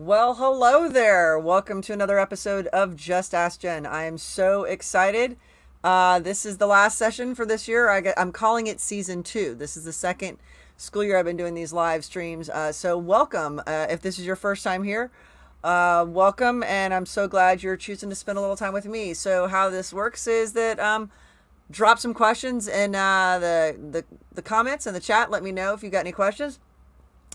Well, hello there. Welcome to another episode of Just Ask Jen. I am so excited. This is the last session for this year. I'm calling it season 2. This is the second school year I've been doing these live streams. So welcome. If this is your first time here, welcome. And I'm so glad you're choosing to spend a little time with me. So how this works is that drop some questions in the comments in the chat. Let me know if you got any questions.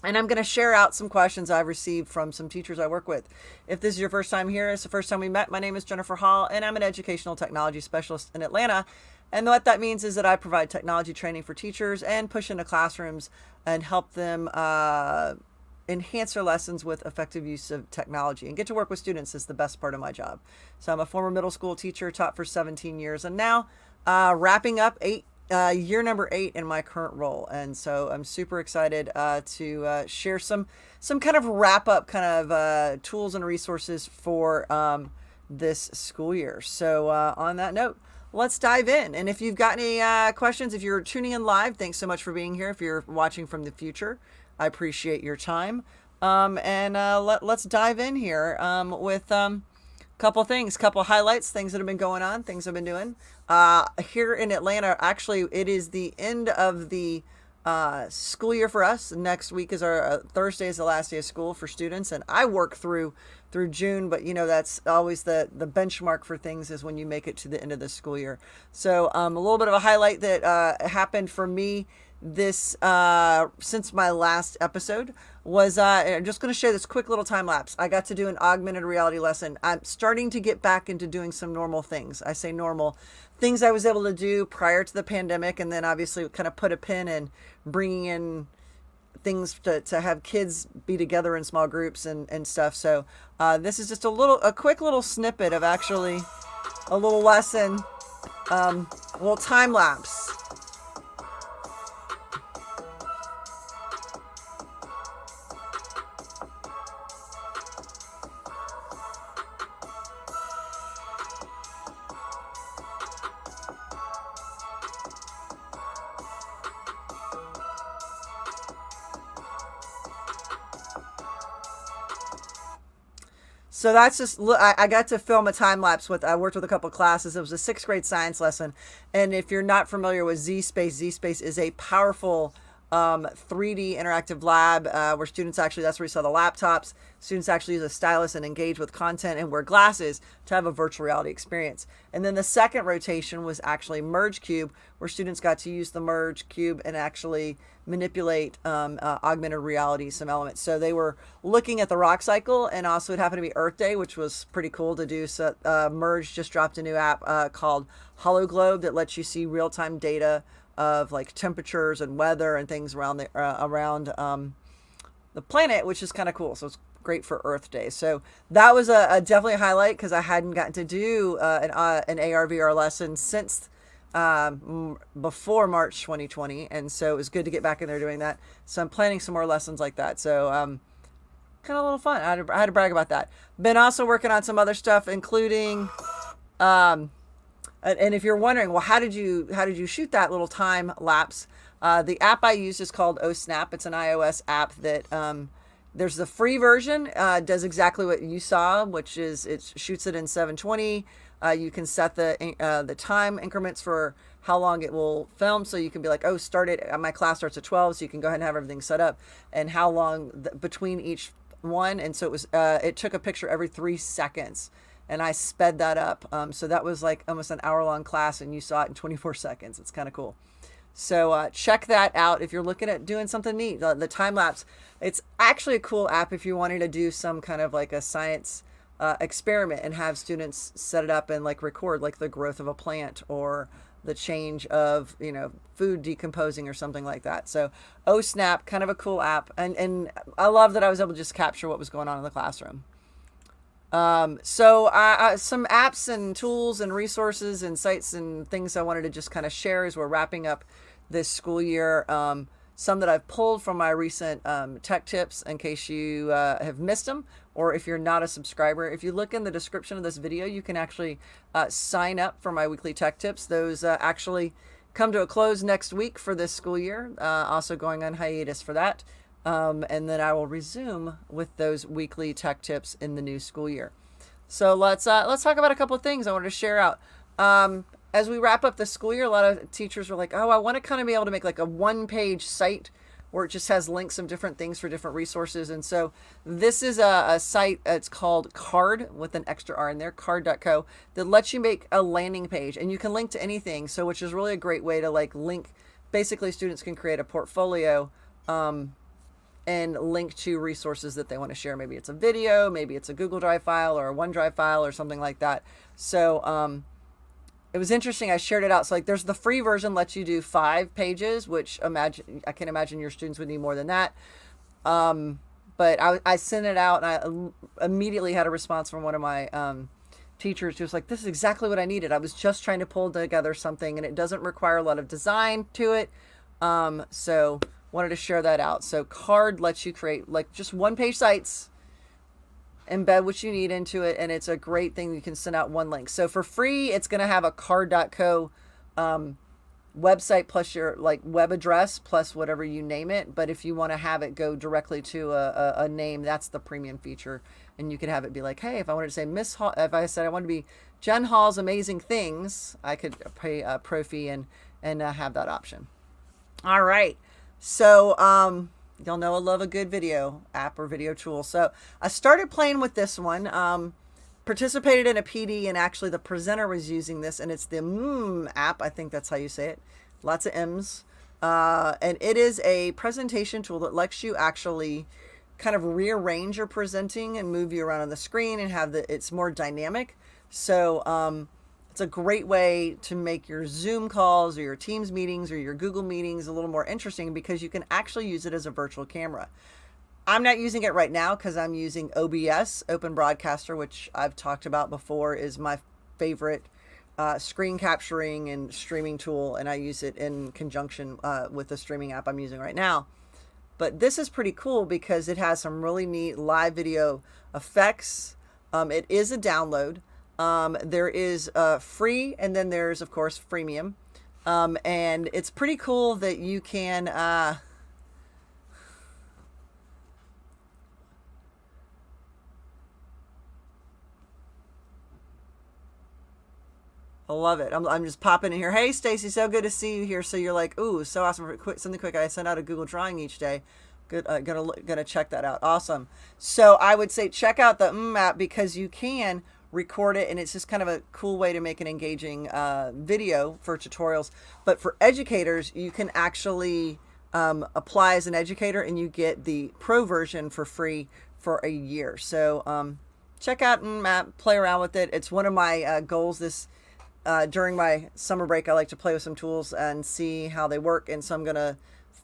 And I'm going to share out some questions I've received from some teachers I work with. If this is your first time here, it's the first time we met. My name is Jennifer Hall, and I'm an educational technology specialist in Atlanta. And what that means is that I provide technology training for teachers and push into classrooms and help them enhance their lessons with effective use of technology. And get to work with students is the best part of my job. So I'm a former middle school teacher, taught for 17 years, and now wrapping up year number 8 in my current role. And so I'm super excited to share some kind of wrap up kind of tools and resources for this school year. So on that note, let's dive in. And if you've got any questions, if you're tuning in live, thanks so much for being here. If you're watching from the future, I appreciate your time. Let's dive in here with couple things, couple highlights, things that have been going on, things I've been doing. Here in Atlanta, actually, it is the end of the school year for us. Next week is our Thursday is the last day of school for students, and I work through June, but that's always the benchmark for things is when you make it to the end of the school year. So a little bit of a highlight that happened for me this since my last episode was I'm just going to share this quick little time lapse. I got to do an augmented reality lesson. I'm starting to get back into doing some normal things. I say normal things I was able to do prior to the pandemic, and then obviously kind of put a pin in bringing in things to have kids be together in small groups and stuff. So this is just a quick little snippet of actually a little lesson, a little time lapse. So that's just, I got to film a time lapse I worked with a couple of classes. It was a 6th grade science lesson. And if you're not familiar with Z-Space is a powerful 3D interactive lab where students actually, that's where we saw the laptops. Students actually use a stylus and engage with content and wear glasses to have a virtual reality experience. And then the second rotation was actually Merge Cube, where students got to use the Merge Cube and actually manipulate augmented reality, some elements. So they were looking at the rock cycle, and also it happened to be Earth Day, which was pretty cool to do. So Merge just dropped a new app called HoloGlobe that lets you see real-time data of like temperatures and weather and things around the planet, which is kind of cool. So it's great for Earth Day. So that was a definitely a highlight because I hadn't gotten to do an AR/VR lesson since before March 2020, and so it was good to get back in there doing that. So I'm planning some more lessons like that. So kind of a little fun. I had to brag about that. Been also working on some other stuff, including and if you're wondering, well, how did you shoot that little time lapse? The app I used is called OSnap. It's an iOS app that there's the free version, does exactly what you saw, which is it shoots it in 720. You can set the time increments for how long it will film. So you can be like, oh, my class starts at 12. So you can go ahead and have everything set up and how long between each one. And so it took a picture every 3 seconds. And I sped that up. So that was like almost an hour-long class, and you saw it in 24 seconds. It's kind of cool. So check that out if you're looking at doing something neat. The time lapse. It's actually a cool app if you're wanting to do some kind of like a science experiment and have students set it up and like record like the growth of a plant or the change of food decomposing or something like that. So OSnap, kind of a cool app, and I love that I was able to just capture what was going on in the classroom. Some apps and tools and resources and sites and things I wanted to just kind of share as we're wrapping up this school year. Some that I've pulled from my recent tech tips in case you have missed them, or if you're not a subscriber. If you look in the description of this video, you can actually sign up for my weekly tech tips. Those actually come to a close next week for this school year. Also going on hiatus for that. And then I will resume with those weekly tech tips in the new school year. So let's talk about a couple of things I wanted to share out. As we wrap up the school year, a lot of teachers were like, "Oh, I want to kind of be able to make like a one-page site where it just has links of different things for different resources." And so this is a site. It's called Card with an extra R in there, card.co, that lets you make a landing page, and you can link to anything. So which is really a great way to like link. Basically, students can create a portfolio. And link to resources that they want to share. Maybe it's a video, maybe it's a Google Drive file or a OneDrive file or something like that. So it was interesting. I shared it out. So like there's the free version lets you do 5 pages, which I can imagine your students would need more than that. But I sent it out and I immediately had a response from one of my teachers who was like, "This is exactly what I needed. I was just trying to pull together something and it doesn't require a lot of design to it." So wanted to share that out. So Card lets you create like just one-page sites, embed what you need into it, and it's a great thing. You can send out one link. So for free, it's going to have a card.co website plus your like web address plus whatever you name it. But if you want to have it go directly to a name, that's the premium feature. And you can have it be like, hey, if I wanted to say Miss Hall, if I said I wanted to be Jen Hall's Amazing Things, I could pay a pro fee and have that option. All right. So, y'all know I love a good video app or video tool. So I started playing with this one, participated in a PD, and actually the presenter was using this, and it's the app. I think that's how you say it. Lots of M's. And it is a presentation tool that lets you actually kind of rearrange your presenting and move you around on the screen and it's more dynamic. So, it's a great way to make your Zoom calls or your Teams meetings or your Google meetings a little more interesting because you can actually use it as a virtual camera. I'm not using it right now because I'm using OBS, Open Broadcaster, which I've talked about before is my favorite screen capturing and streaming tool, and I use it in conjunction with the streaming app I'm using right now. But this is pretty cool because it has some really neat live video effects. It is a download. There is free, and then there's of course freemium, and it's pretty cool that you can I love it. I'm just popping in here. Hey Stacy, so good to see you here. So you're like, ooh, so awesome. Something quick. I send out a Google Drawing each day. Good. Gonna check that out. Awesome. So I would say check out the app because you can record it, and it's just kind of a cool way to make an engaging video for tutorials. But for educators, you can actually apply as an educator, and you get the pro version for free for a year. So check out app, play around with it. It's one of my goals this during my summer break. I like to play with some tools and see how they work, and so I'm gonna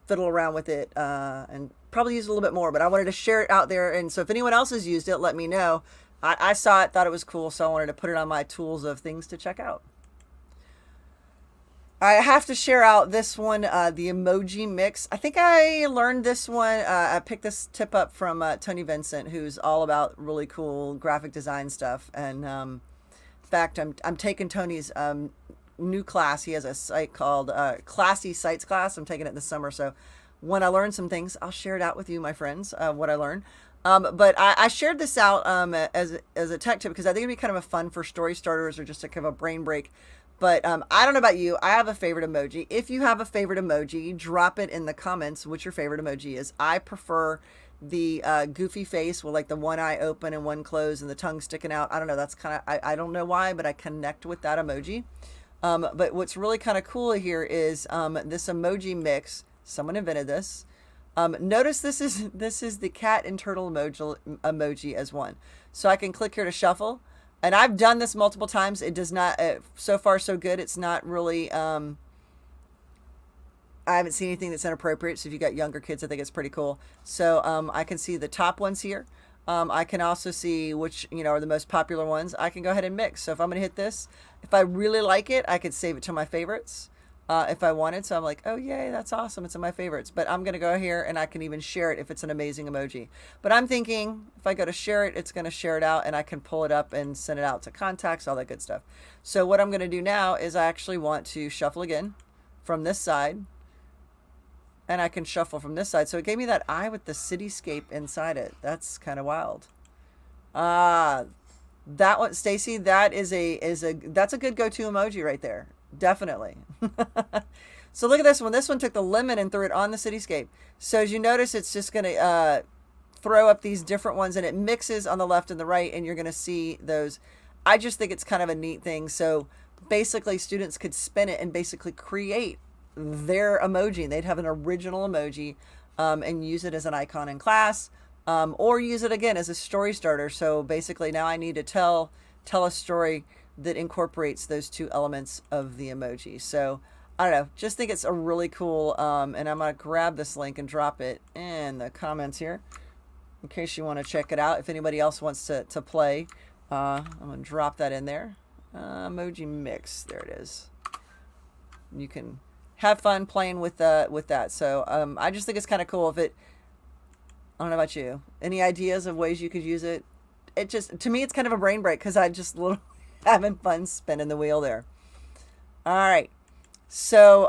fiddle around with it and probably use it a little bit more. But I wanted to share it out there, and so if anyone else has used it, let me know. I saw it, thought it was cool, so I wanted to put it on my tools of things to check out. I have to share out this one, the emoji mix. I think I learned this one. I picked this tip up from Tony Vincent, who's all about really cool graphic design stuff. And in fact, I'm taking Tony's new class. He has a site called Classy Sites Class. I'm taking it this summer. So when I learn some things, I'll share it out with you, my friends, what I learned. But I shared this out as a tech tip because I think it'd be kind of a fun for story starters or just to kind of a brain break. But I don't know about you. I have a favorite emoji. If you have a favorite emoji, drop it in the comments what your favorite emoji is. I prefer the goofy face with like the one eye open and one closed and the tongue sticking out. I don't know. That's kind of, I don't know why, but I connect with that emoji. But what's really kind of cool here is this emoji mix. Someone invented this. Notice this is the cat and turtle emoji as one. So I can click here to shuffle, and I've done this multiple times. It does not, so far so good. It's not really, I haven't seen anything that's inappropriate. So if you got younger kids, I think it's pretty cool. So I can see the top ones here. I can also see which, are the most popular ones. I can go ahead and mix. So if I'm going to hit this, if I really like it, I could save it to my favorites. If I wanted. So I'm like, oh, yay, that's awesome. It's in my favorites. But I'm going to go here and I can even share it if it's an amazing emoji. But I'm thinking if I go to share it, it's going to share it out and I can pull it up and send it out to contacts, all that good stuff. So what I'm going to do now is I actually want to shuffle again from this side. And I can shuffle from this side. So it gave me that eye with the cityscape inside it. That's kind of wild. That one, Stacy, that's a good go-to emoji right there. Definitely. So look at this one. This one took the lemon and threw it on the cityscape. So as you notice, it's just going to throw up these different ones, and it mixes on the left and the right, and you're going to see those. I just think it's kind of a neat thing. So basically students could spin it and basically create their emoji. They'd have an original emoji and use it as an icon in class, or use it again as a story starter. So basically now I need to tell a story that incorporates those two elements of the emoji. So I don't know, just think it's a really cool, and I'm going to grab this link and drop it in the comments here in case you want to check it out. If anybody else wants to play, I'm going to drop that in there. Emoji mix, there it is. You can have fun playing with that. So I just think it's kind of cool. I don't know about you, any ideas of ways you could use it? It just, to me, it's kind of a brain break because I just having fun spinning the wheel there. All right. So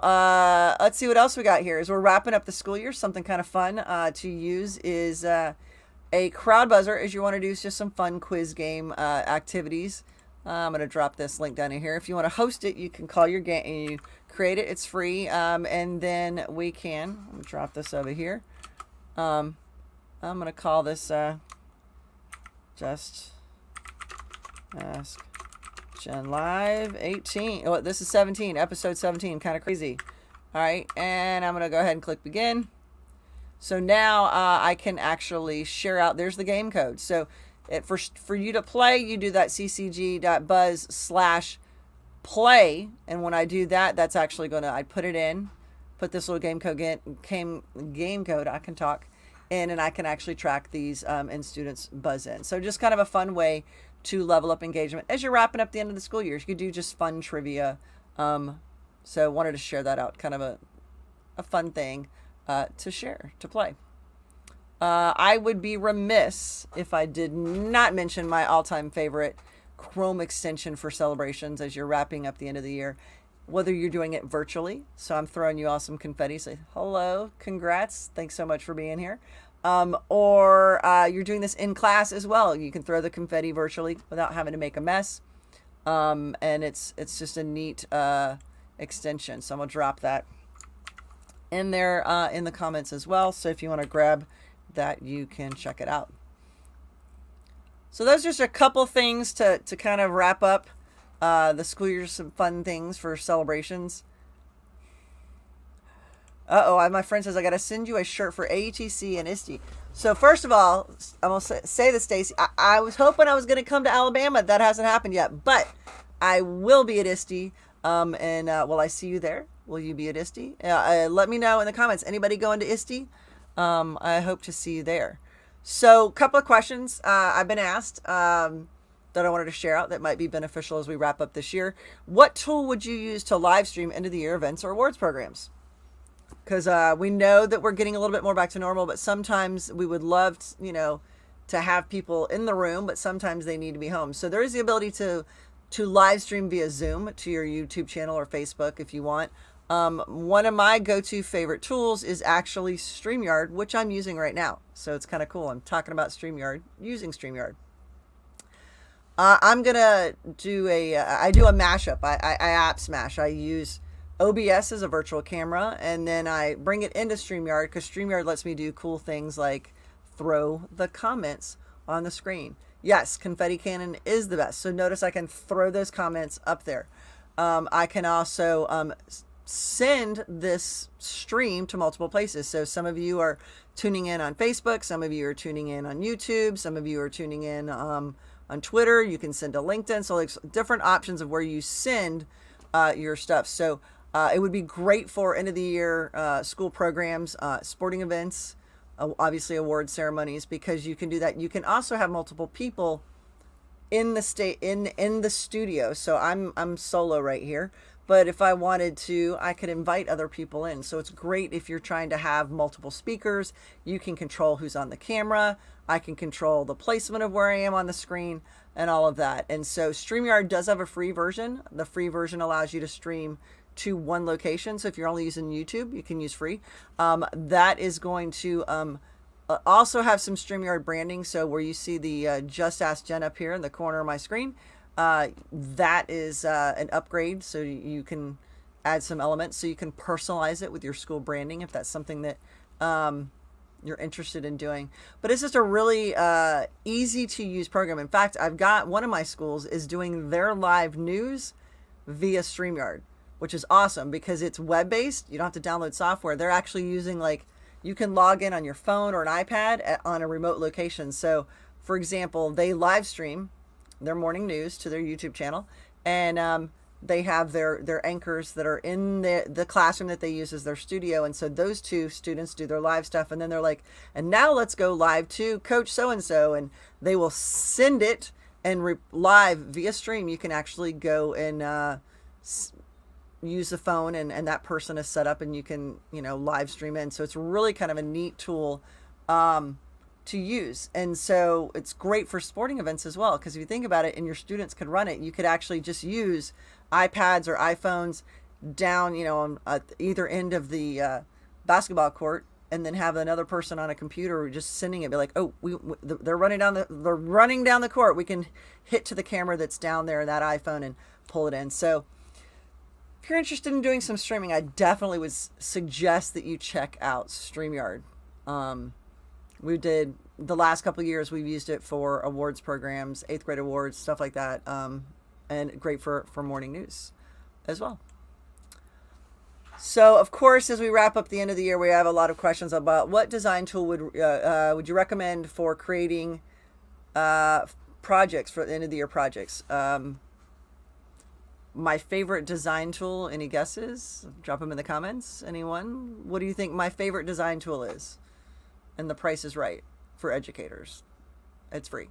let's see what else we got here. As we're wrapping up the school year, something kind of fun to use is a crowd buzzer. As you want to do just some fun quiz game activities. I'm going to drop this link down in here. If you want to host it, you can call your game and you create it. It's free. And then we can, let me drop this over here. I'm going to call this Just Ask Jen Live 18. Oh, this is 17, episode 17, kind of crazy. All right, and I'm going to go ahead and click begin. So now I can actually share out. There's the game code. So for you to play, you do that ccg.buzz/play. And when I do that, that's actually going to, I put it in, put this little game code, I can talk, in, and I can actually track these and students buzz in. So just kind of a fun way to level up engagement as you're wrapping up the end of the school year. You could do just fun trivia. So wanted to share that out, kind of a fun thing to share, to play. I would be remiss if I did not mention my all-time favorite Chrome extension for celebrations as you're wrapping up the end of the year, whether you're doing it virtually. So I'm throwing you all some confetti, say hello, congrats, thanks so much for being here. Or you're doing this in class as well. You can throw the confetti virtually without having to make a mess. And it's just a neat extension. So I'm gonna drop that in there in the comments as well. So if you want to grab that, you can check it out. So those are just a couple things to kind of wrap up the school year, some fun things for celebrations. My friend says I got to send you a shirt for AETC and ISTE. So first of all, I'm going to say this, Stacy. I was hoping I was going to come to Alabama. That hasn't happened yet, but I will be at ISTE. And will I see you there? Will you be at ISTE? Let me know in the comments. Anybody going to ISTE? I hope to see you there. So a couple of questions I've been asked that I wanted to share out that might be beneficial as we wrap up this year. What tool would you use to live stream end of the year events or awards programs? Because we know that we're getting a little bit more back to normal, but sometimes we would love to have people in the room, but sometimes they need to be home. So there is the ability to live stream via Zoom to your YouTube channel or Facebook if you want. One of my go-to favorite tools is actually StreamYard, which I'm using right now. So it's kind of cool. I'm talking about StreamYard, using StreamYard. I'm going to do I do a mashup. I app smash. I use OBS as a virtual camera, and then I bring it into StreamYard because StreamYard lets me do cool things like throw the comments on the screen. Yes, confetti cannon is the best. So notice I can throw those comments up there. I can also send this stream to multiple places. So some of you are tuning in on Facebook, some of you are tuning in on YouTube, some of you are tuning in on Twitter. You can send to LinkedIn. So like different options of where you send your stuff. So it would be great for end of the year school programs, sporting events, obviously award ceremonies, because you can do that. You can also have multiple people in the studio. So I'm solo right here, but if I wanted to, I could invite other people in. So it's great if you're trying to have multiple speakers. You can control who's on the camera. I can control the placement of where I am on the screen and all of that. And so StreamYard does have a free version. The free version allows you to stream to one location. So if you're only using YouTube, you can use free. That is going to also have some StreamYard branding. So where you see the Just Ask Jen up here in the corner of my screen, that is an upgrade. So you can add some elements so you can personalize it with your school branding if that's something that you're interested in doing. But it's just a really easy to use program. In fact, I've got one of my schools is doing their live news via StreamYard, which is awesome because it's web-based. You don't have to download software. They're actually using, like, you can log in on your phone or an iPad on a remote location. So, for example, they live stream their morning news to their YouTube channel, and they have their anchors that are in the classroom that they use as their studio. And so those two students do their live stuff, and then they're like, and now let's go live to Coach so-and-so, and they will send it and live via stream. You can actually go and use the phone, and that person is set up, and you can, live stream in. So it's really kind of a neat tool to use. And so it's great for sporting events as well, because if you think about it and your students could run it, you could actually just use iPads or iPhones down, on either end of the basketball court, and then have another person on a computer just sending it, be like, oh, they're running down the court. We can hit to the camera that's down there in that iPhone and pull it in. So if you're interested in doing some streaming, I definitely would suggest that you check out StreamYard. We did the last couple of years, we've used it for awards programs, 8th grade awards, stuff like that. And great for morning news as well. So, of course, as we wrap up the end of the year, we have a lot of questions about what design tool would you recommend for creating projects, for the end of the year projects. My favorite design tool, any guesses? Drop them in the comments. Anyone? What do you think my favorite design tool is? And the price is right for educators. It's free.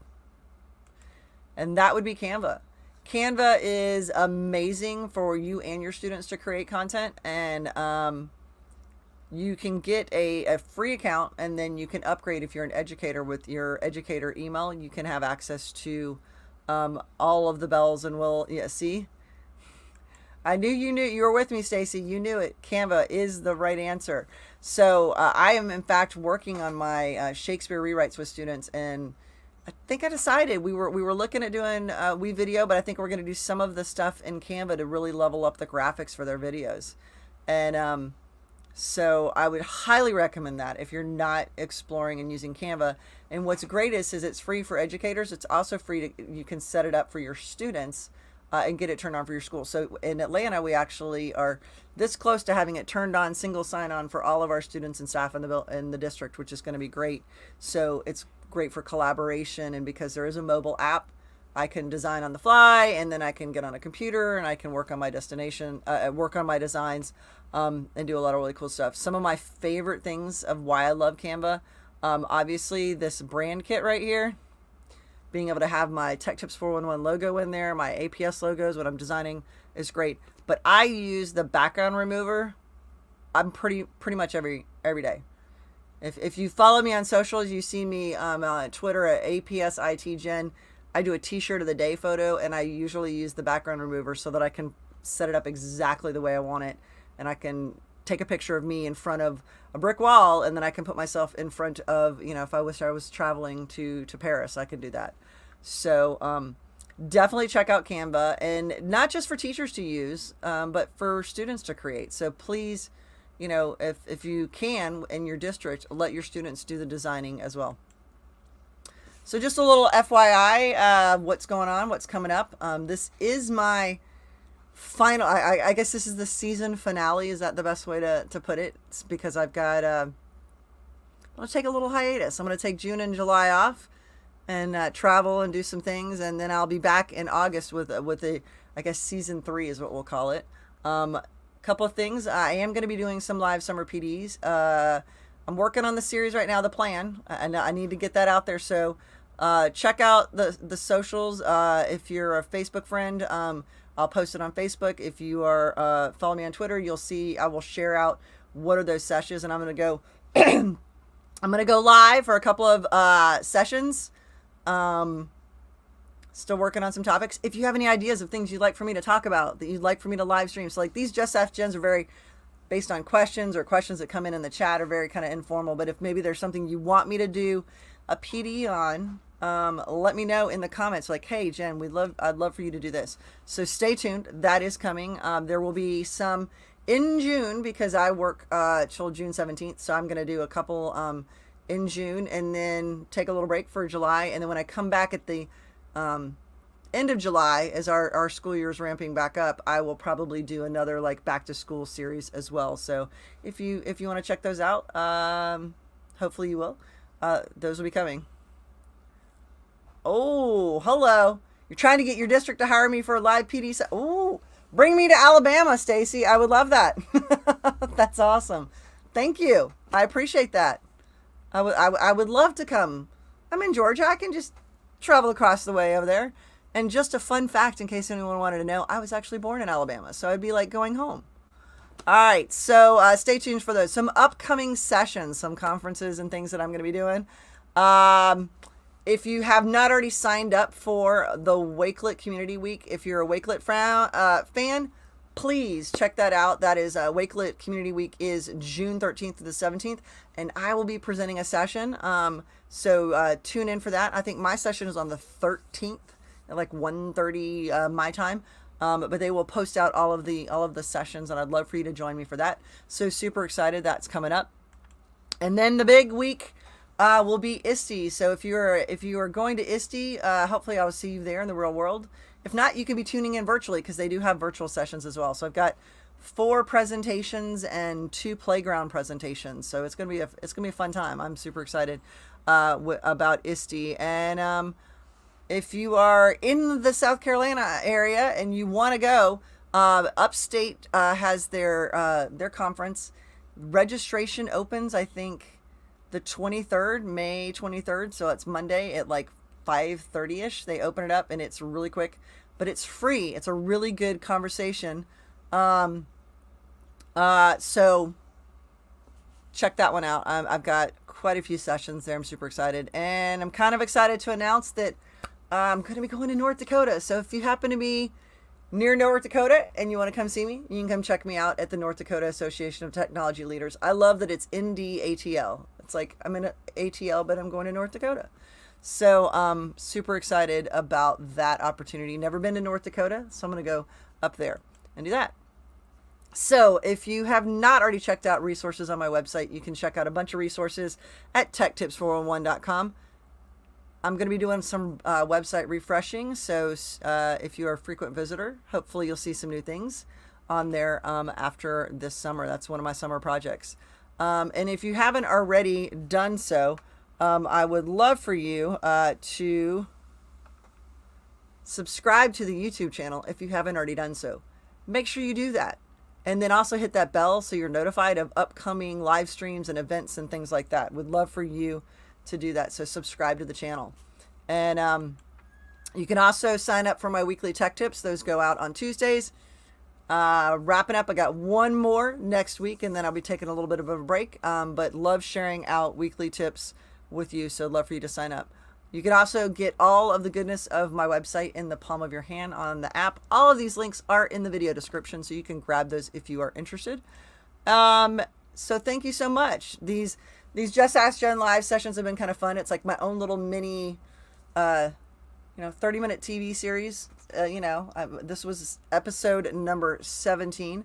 And that would be Canva. Canva is amazing for you and your students to create content, and you can get a free account, and then you can upgrade if you're an educator with your educator email. You can have access to all of the bells and see? I knew you were with me, Stacy. You knew it. Canva is the right answer. So I am, in fact, working on my Shakespeare rewrites with students, and I think I decided we were looking at doing video, but I think we're going to do some of the stuff in Canva to really level up the graphics for their videos. And so I would highly recommend that if you're not exploring and using Canva. And what's great is it's free for educators. It's also free you can set it up for your students and get it turned on for your school. So in Atlanta, we actually are this close to having it turned on, single sign-on for all of our students and staff in the district, which is going to be great. So it's great for collaboration, and because there is a mobile app, I can design on the fly, and then I can get on a computer and I can work on my work on my designs, and do a lot of really cool stuff. Some of my favorite things of why I love Canva, obviously this brand kit right here. Being able to have my Tech Tips 411 logo in there, my APS logos, what I'm designing is great. But I use the background remover. I'm pretty much every day. If you follow me on socials, you see me on Twitter at APSITGen. I do a t-shirt of the day photo, and I usually use the background remover so that I can set it up exactly the way I want it, and I can take a picture of me in front of a brick wall, and then I can put myself in front of, if I wish I was traveling to Paris, I could do that. So definitely check out Canva, and not just for teachers to use, but for students to create. So please, if you can in your district, let your students do the designing as well. So just a little FYI, what's going on, what's coming up. This is my final, I guess this is the season finale. Is that the best way to put it? It's because I've got, I'm going to take a little hiatus. I'm going to take June and July off and travel and do some things. And then I'll be back in August with I guess season 3 is what we'll call it. Couple of things. I am going to be doing some live summer PDs. I'm working on the series right now, The Plan, and I need to get that out there. So check out the socials. If you're a Facebook friend, I'll post it on Facebook. If you are follow me on Twitter, you'll see I will share out what are those sessions, and I'm going to go I'm going to go live for a couple of sessions. Still working on some topics. If you have any ideas of things you'd like for me to talk about, that you'd like for me to live stream, so like these Just Ask Gens are very based on questions, or questions that come in the chat are very kind of informal. But if maybe there's something you want me to do a PD on, let me know in the comments. Like, hey Jen, I'd love for you to do this. So stay tuned. That is coming. There will be some in June, because I work till June 17th. So I'm going to do a couple in June, and then take a little break for July. And then when I come back at the end of July, as our school year is ramping back up, I will probably do another like back to school series as well. So if you want to check those out, hopefully you will. Those will be coming. Oh, hello. You're trying to get your district to hire me for a live PD. Oh, bring me to Alabama, Stacy. I would love that. That's awesome. Thank you. I appreciate that. I would love to come. I'm in Georgia. I can just travel across the way over there. And just a fun fact, in case anyone wanted to know, I was actually born in Alabama, so I'd be like going home. All right, so stay tuned for those. Some upcoming sessions, some conferences and things that I'm going to be doing. If you have not already signed up for the Wakelet Community Week, if you're a Wakelet fan, please check that out. That is Wakelet Community Week is June 13th to the 17th, and I will be presenting a session. So tune in for that. I think my session is on the 13th at like 1:30 my time. But they will post out all of the sessions, and I'd love for you to join me for that. So super excited, that's coming up. And then the big week will be ISTE. So if you are going to ISTE, hopefully I will see you there in the real world. If not, you can be tuning in virtually, because they do have virtual sessions as well. So I've got 4 presentations and 2 playground presentations. So it's gonna be a fun time. I'm super excited about ISTE. And if you are in the South Carolina area and you want to go, Upstate has their conference. Registration opens, I think, the 23rd, May 23rd. So it's Monday at like 5:30ish. They open it up, and it's really quick, but it's free. It's a really good conversation. So check that one out. I've got quite a few sessions there. I'm super excited, and I'm kind of excited to announce that I'm going to be going to North Dakota. So if you happen to be near North Dakota and you want to come see me, you can come check me out at the North Dakota Association of Technology Leaders. I love that it's NDATL. It's like I'm in ATL, but I'm going to North Dakota. So super excited about that opportunity. Never been to North Dakota, so I'm going to go up there and do that. So if you have not already checked out resources on my website, you can check out a bunch of resources at techtips411.com. I'm going to be doing some website refreshing. So if you're a frequent visitor, hopefully you'll see some new things on there after this summer. That's one of my summer projects. And if you haven't already done so, I would love for you to subscribe to the YouTube channel if you haven't already done so. Make sure you do that. And then also hit that bell so you're notified of upcoming live streams and events and things like that. Would love for you to do that. So subscribe to the channel. And you can also sign up for my weekly tech tips. Those go out on Tuesdays. Wrapping up, I got one more next week, and then I'll be taking a little bit of a break. But love sharing out weekly tips with you. So love for you to sign up. You can also get all of the goodness of my website in the palm of your hand on the app. All of these links are in the video description, so you can grab those if you are interested. So thank you so much. These Just Ask Jen live sessions have been kind of fun. It's like my own little mini, 30-minute TV series. This was episode number 17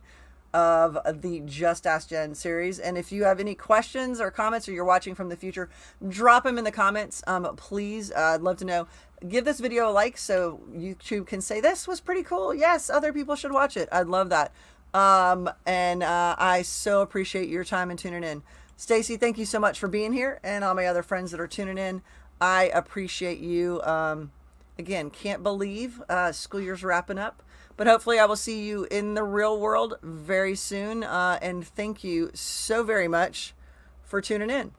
of the Just Ask Jen series. And if you have any questions or comments, or you're watching from the future, drop them in the comments. Please, I'd love to know. Give this video a like so YouTube can say this was pretty cool. Yes, other people should watch it. I'd love that. And I so appreciate your time and tuning in. Stacy, thank you so much for being here, and all my other friends that are tuning in. I appreciate you. Again, can't believe school year's wrapping up, but hopefully I will see you in the real world very soon. And thank you so very much for tuning in.